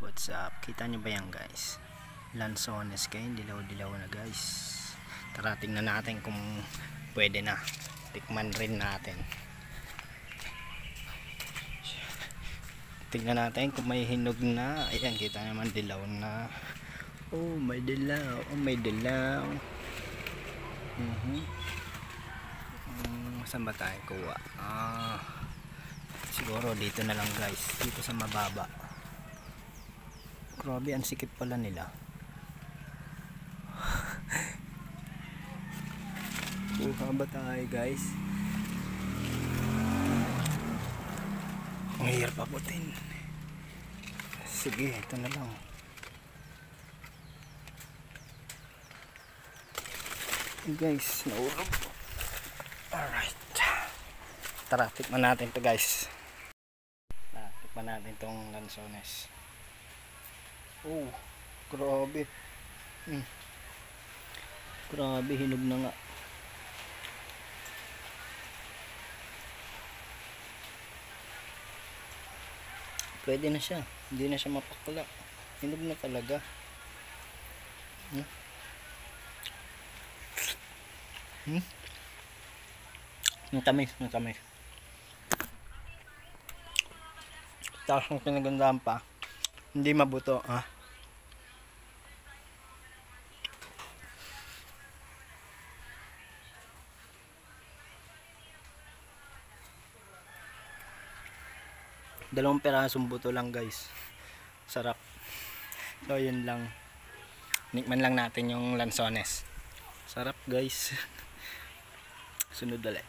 What's up? Kita nyo ba yan guys? Lanzones kayo, dilaw-dilaw na guys. Tara tingnan natin kung pwede na. Tikman rin natin. Tingnan natin kung may hinog na. Ayan, kita naman dilaw na. Oh, may dilaw. Oh, may dilaw. Saan ba tayo kuha? Siguro dito na lang guys. Dito sa mababa. Grabe, ang sikip pala nila. Kuha ba tayo guys? Ang hirap abutin. Sige, ito na lang. Guys, naurog. Alright. Tara, tikman natin to guys. Tikman natin tong lanzones. Oh, grabe. Grabe, hinog na nga. Pwede na siya. Hindi na siya mapakla. Hinog na talaga. Natamis. Tapos kung pinagandaan pa, hindi mabuto. Dalawang perasong buto lang guys. Sarap. So yun lang. Nikman lang natin yung lanzones. Sarap guys. Sunod ulit.